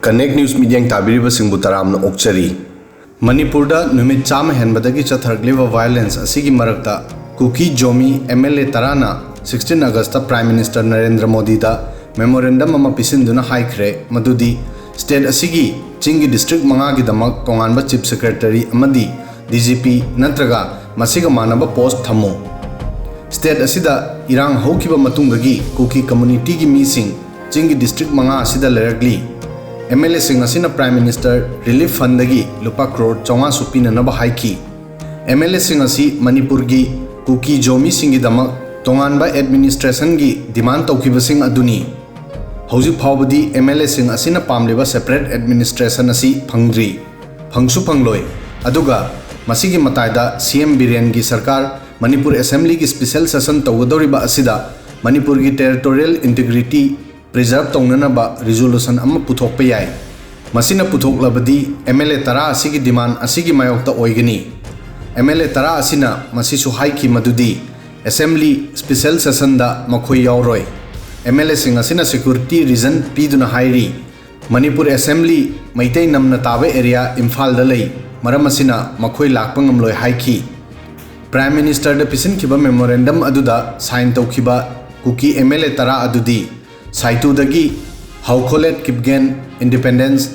Connect news media ताबीरिबसिंगबु तरामना ओक्चरी मणिपुरदा नुमित चाम हेनबदगी चथरगलिबा violence असिगी मरक्ता cookie Zomi MLA तराना 16 अगस्त prime minister Narendra Modi दा memorandum अमा पिसिंदुना हाइख्रे मदुदी स्टेट असिगी चिंगी डिस्ट्रिक्ट मंगागी दमक तोंगानबा चीफ सेक्रेटरी अमदी डीजीपी नत्रगा मसिगा मानबा पोस्ट थमो स्टेट असिदा इरांग हौकिबा मतुंगगी कुकी कम्युनिटी की मीसिंग चिंगी डिस्ट्रिक्ट मंगा असिदा लेरगली एमएलए सिंह असिना प्राइम मिनिस्टर रिलीफ फंड दगी लुपा करोड़ 400 पीननबा हाइकी एमएलए सिंह असी मणिपुर की कुकी जोमी सिंगी दमक तोंगानबा एडमिनिस्ट्रेशन की डिमांड तौखिबसिंग अदुनी हौजिक फावबदी एमएलए सिंह असिना पामलिबा सेपरेट एडमिनिस्ट्रेशन असी फंगद्री फंगसु फंगलोय अदुगा मसिगी मतायदा सीएम बिरेन की सरकार मणिपुर असेंबली की स्पेशल सेशन तौगदौरिबा असिदा मणिपुर की टेरिटोरियल इंटीग्रिटी प्रिजर्व तौननबा रिजोल्यूशन अमा पुथोकपा याय मसिना पुथोकलबदी एमएलए तरा असिगी डिमांड असिगी मायोक्ता ओइगनी एमएलए तरा असिना मसिसु हाइकी मदुदी असेंबली स्पेशल सेशन दा मखोय यावरोय एमएलए सिंह असिना सिक्योरिटी रीजन पीदुना हाइरी मणिपुर असेंबली मैतै नमना ताबे एरिया इम्फाल दा लई मरम असिना मखोय लाकपा ngamloi हाइकी प्राइम मिनिस्टर दा पिसिनखिबा मेमोरेंडम अदुदा साइन तौखिबा कुकी एमएलए तरा अदुदी साइतुदगी हाउखोलेट किपगेन इंडिपेंडेंस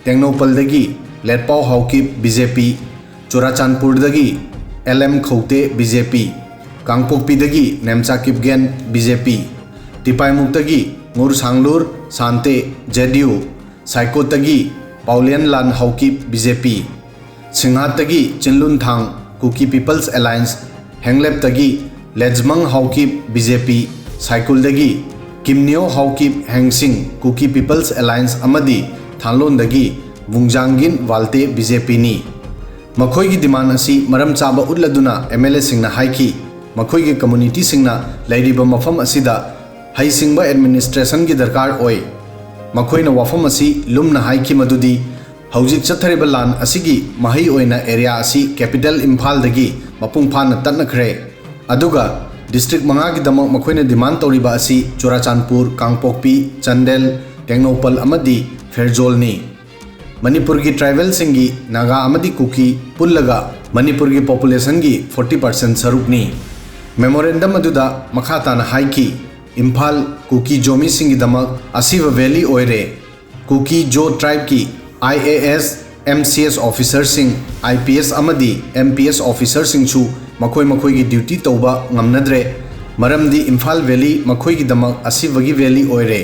टेंगनोपलदगी लेटपाव हाउकिप बीजेपी चुराचानपुरदगी एलएम खौते बीजेपी कांगपोकपीदगी नेमचा किपगेन बीजेपी टिपाइमुक्तगी ngurusanglur सांते जेडीयू साइकोतगी पाउलियन लान हाउकिप बीजेपी सिंहातगी चिनलुनथांग कुकी पीपल्स अलायंस हेंगलेपतगी लेजमंग हाउकिप बीजेपी साइकुलदगी किमनियो हाउकिप हेंगसिंग कुकी पीपल्स अलायंस अमदी थानलोंदगी वुंगजांगिन वाल्ते बीजेपी नी मखोय की डिमांड असी मरम चाबा उल्लदुना एमएलए सिंगना हाइकी मखोय की कम्युनिटी सिंगना लैरिबा मफम असिदा हाइसिंगबा एडमिनिस्ट्रेशन की दरकार ओय मखोयना वाफम असी लुमना हाइकी मदुदी हौजिक चथरिबा लान असिगी महै ओइना एरिया असी कैपिटल इम्फाल दगी मपुंग फाना तन्नखरे अदुगा डिस्ट्रिक्ट मंगा की दमक मखोयना डिमांड तौरिबा असी चुराचानपुर कांगपोकपी चंदेल टेंगनोपल अमदी फेरजोलनी मणिपुर की ट्राइबल सिंगी नागा अमदी कुकी पुल्लगा मणिपुर की पॉपुलेशन की 40% सरुकनी मेमोरेंडम अदुदा मखाताना हाइकी इम्फाल कुकी जोमी सिंगी दमक असीवा वैली ओइरे कुकी जो ट्राइब की IAS MCS ऑफिसर सिंह IPS अमदी MPS ऑफिसर सिंह मखोय मखोय की ड्यूटी तौबा ngamnadre मरमदी इम्फाल वैली मखोय की दमक असीवगी वैली ओइरे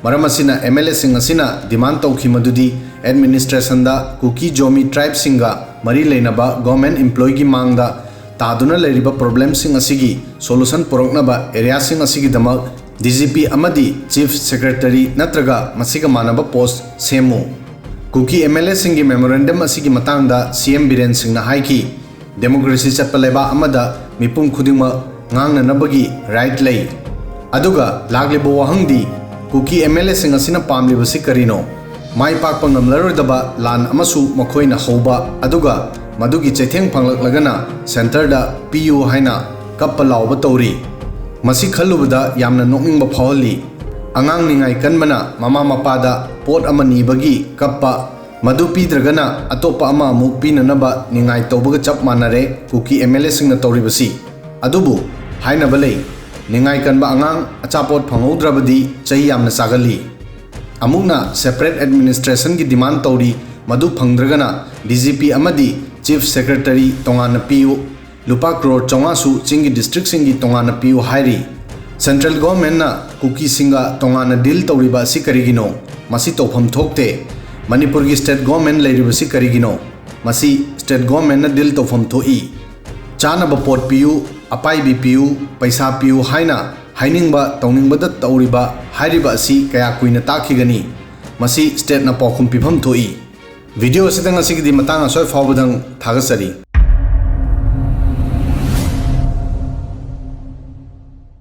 मरम असिना MLA सिंह असिना डिमांड तौखि मदुदी एडमिनिस्ट्रेशन दा कुकी जोमी ट्राइब सिंगा मरी लेनबा गवर्नमेंट एम्प्लॉय की मांगदा तादुना लेरिबा प्रॉब्लम सिंग असिगी सोल्यूशन पुरकनबा एरिया सिंग असिगी दमक DGP अमदी चीफ सेक्रेटरी नत्रगा मसिगा मानबा पोस्ट सेमो कुकी MLA सिंगी मेमोरेंडम असिगी मतंगदा CM बिरेन सिंगना हाइकी डेमोक्रेसी चटपा लेबा अमदा मिपुम खुदिंग ngangnanabagi राइट लई अदुगा लागलिबो वहंगदी कुकी MLA सिंग असिना पामलिबसि करिनो माइ पाकपा ngamlaroidaba लान अमसु मखोयना हौबा अदुगा मदुगी चैथेंग फंगलकलगना सेंटर दा PU हाइना कप्पा लावबा तौरी मसि खल्लुबदा यामना नोकनिंगबा फावली अंगांग निंगाई कनबना ममा मपादा पोट अमा नीबगी कप्पा मधु पीद्रगना अतोपा अमा अमुक पीननबा निंगाई तौबगा चप मानरे कुकी MLA सिंगना तौरिबसि अदुबु हाइनबा लई निंगाई कनबा अंगांग अचापोट फंगौद्रबदी चही यामना सागली अमुकना सेपरेट एडमिनिस्ट्रेशन की डिमांड तौरी मधु फंगद्रगना DGP अमदी चीफ सेक्रेटरी तोंगाना पीयू लुपा करोड़ 400 चिंगी डिस्ट्रिक्ट सिंगी तोंगाना पीयू हाइरी सेंट्रल गवर्नमेंट ना कुकी सिंगा तोंगाना डील तौरिबा सि करिगिनो मसि तौफम थोकते मणिपुर की स्टेट गवर्नमेंट लेरिबसि करिगिनो मसि स्टेट गवर्नमेंट ना डील तौफम थोई चानब पोट पीयू अपाइबी पीयू पैसा पीयू हाइना हाइनिंगबा तौनिंगबदा तौरिबा हाइरिबा असि कया कुइना ताखिगनी मसि स्टेट ना पौखुम पिफम थोई वीडियो असिदंग असिगिदि मतांग असोय फावबदंग थागसरी।